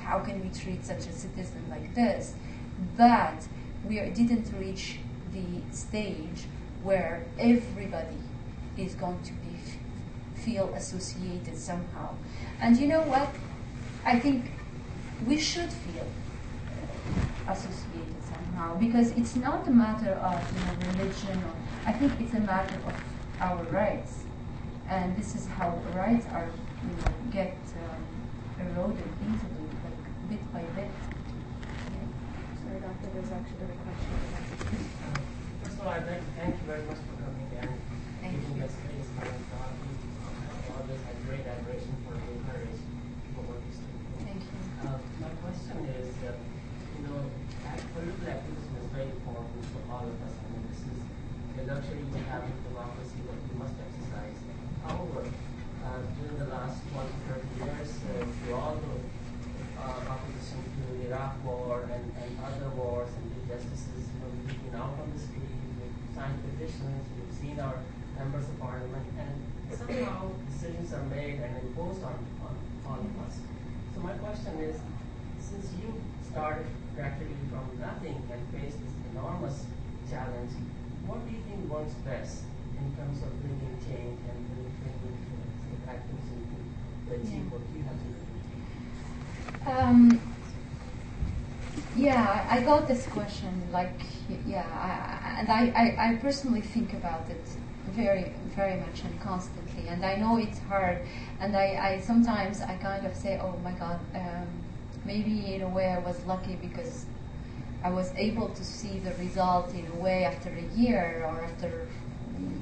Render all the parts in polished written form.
how can we treat such a citizen like this? But we didn't reach the stage where everybody is going to feel associated somehow. And you know what? I think we should feel associated somehow, because it's not a matter of religion. I think it's a matter of our rights, and this is how rights are get eroded easily, like bit by bit. Sorry, Doctor, there's actually a question. First of all, I'd like to thank you very much for coming and giving us space. I always had great admiration for the courage for what you do. Thank you. My question is, political activism is very important for all of us. I mean, this is the luxury we have in democracy that we must exercise. However, during the last 20, 30 years, through all the opposition to the Iraq War and other wars and injustices, we've been out on the street, we've signed petitions, we've seen our members of parliament, and somehow decisions are made and imposed on all of us. So my question is, since you started practically from nothing and faced this enormous challenge, what do you think works best in terms of bringing change and bringing activism to achieve what you have to do? Yeah, I got this question, and I personally think about it very, very much and constantly, and I know it's hard, and I sometimes I kind of say, oh my God, maybe in a way I was lucky because I was able to see the result in a way after a year, or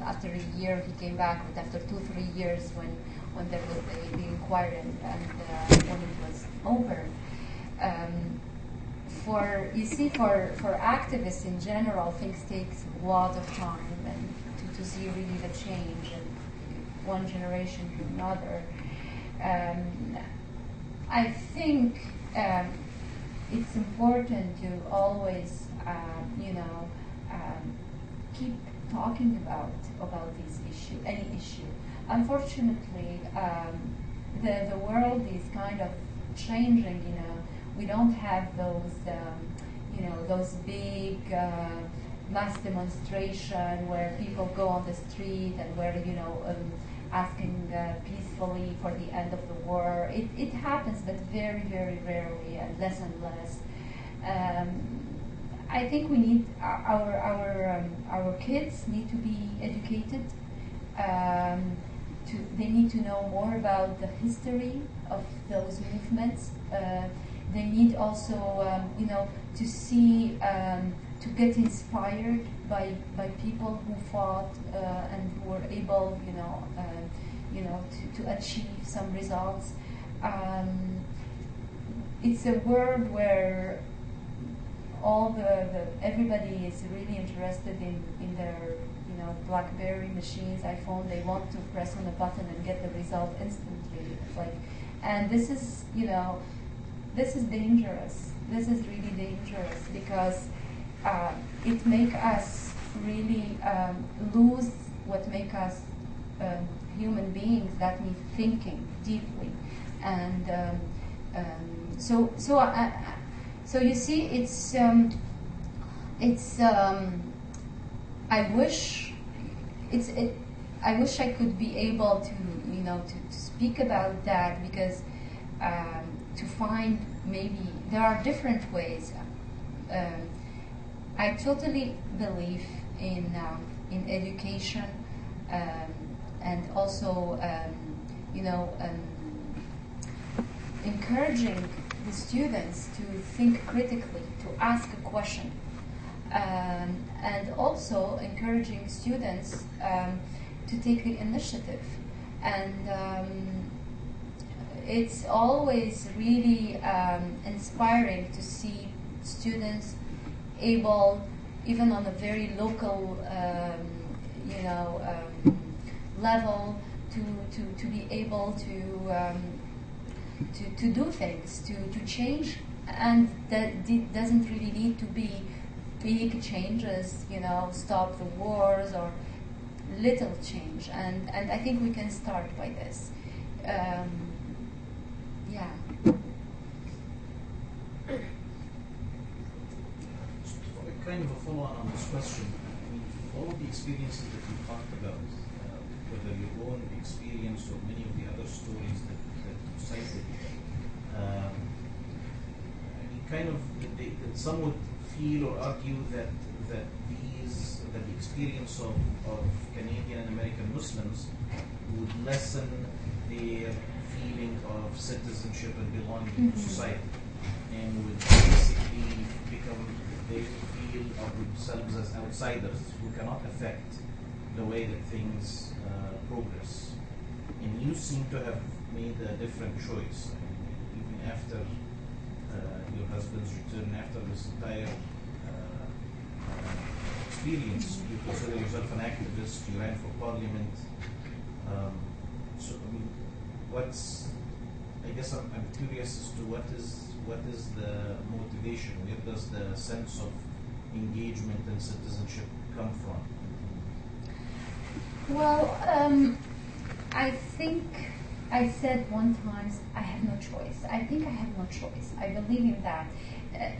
after a year he came back, but after 2-3 years when there was the inquiry and when it was over. For activists in general, things take a lot of time and to see really the change in one generation to another. I think it's important to always, keep talking about this issue, any issue. Unfortunately, the world is kind of changing. We don't have those big mass demonstration where people go on the street and where asking peacefully for the end of the war. It happens, but very, very rarely and less. I think we need our kids need to be educated. They need to know more about the history of those movements. They need also, to see, to get inspired by people who fought and who were able, to achieve some results. It's a world where everybody is really interested in their BlackBerry machines, iPhone. They want to press on a button and get the result instantly. And this is dangerous. This is really dangerous because it makes us really lose what makes us human beings, that means thinking deeply. And so you see, I wish I could be able to speak about that, because to find, maybe there are different ways. I totally believe in education, and also encouraging the students to think critically, to ask a question, and also encouraging students to take the initiative. And it's always really inspiring to see students able, even on a very local level, to be able to do things, to change, and that doesn't really need to be big changes, stop the wars, or little change. And I think we can start by this. Yeah. question. I mean, all of the experiences that you talked about, whether your own experience or many of the other stories that you cited, kind of, some would feel or argue that the experience of Canadian and American Muslims would lessen their feeling of citizenship and belonging to society, and would basically become, they feel of themselves as outsiders who cannot affect the way that things progress. And you seem to have made a different choice. Even after your husband's return, after this entire experience, you consider yourself an activist, you ran for parliament. So, I mean, I guess I'm curious as to what is the motivation? Where does the sense of engagement and citizenship come from? Well, I think I said one time, I have no choice. I think I have no choice. I believe in that.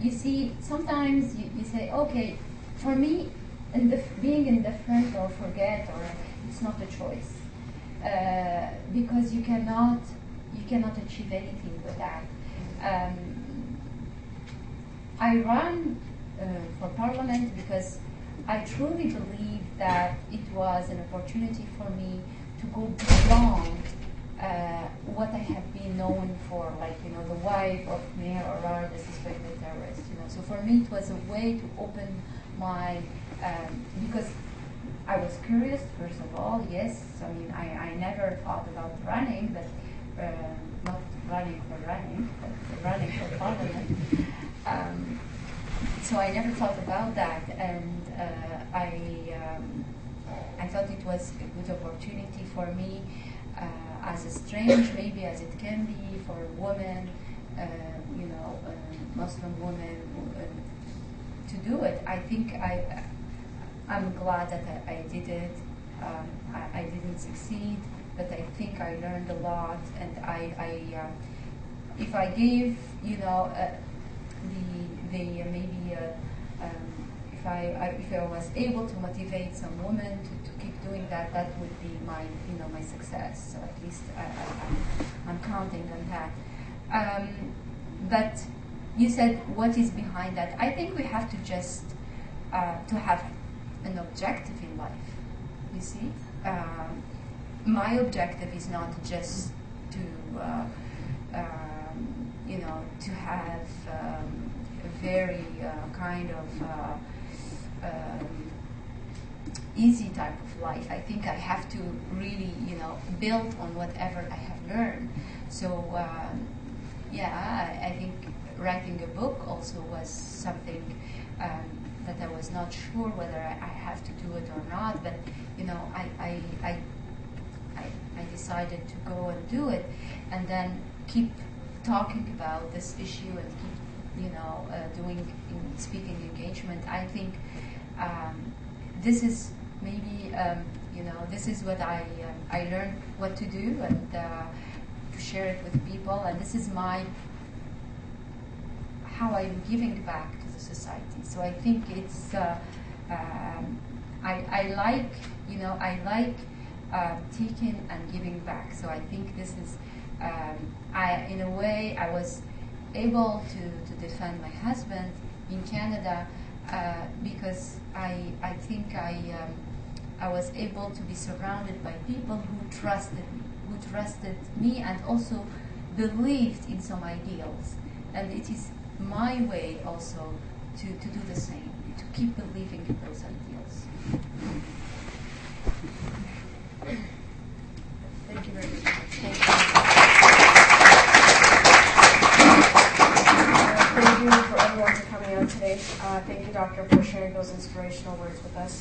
You see, sometimes you say, okay, for me, being indifferent or forget, or it's not a choice, because you cannot achieve anything with that. I ran for parliament because I truly believe that it was an opportunity for me to go beyond what I have been known for, like, the wife of Mayor Arar, the suspected terrorist. So for me, it was a way to open my, because I was curious, first of all, yes. I mean, I never thought about running, but not running for running, but running for parliament. So I never thought about that, and I thought it was a good opportunity for me, as strange maybe as it can be for a woman, Muslim woman, to do it. I think I'm glad that I did it. I didn't succeed, but I think I learned a lot, and if I gave, if I was able to motivate some women to keep doing that, that would be my my success. So at least I'm counting on that. But you said, what is behind that? I think we have to just to have an objective in life. You see, my objective is not just to to have a very kind of easy type of life. I think I have to really, build on whatever I have learned. So, I think writing a book also was something that I was not sure whether I have to do it or not. But, I decided to go and do it, and then keep talking about this issue and keep, doing speaking engagement. I think this is maybe, this is what I learned what to do, and to share it with people, and this is how I'm giving back to the society. So I think it's I like taking and giving back. So I think this is in a way I was able to defend my husband in Canada because I think I was able to be surrounded by people who trusted me and also believed in some ideals. And it is my way also to do the same, to keep believing in those ideals. Thank you very much. Thank you for everyone for coming out today. Thank you, Doctor, for sharing those inspirational words with us.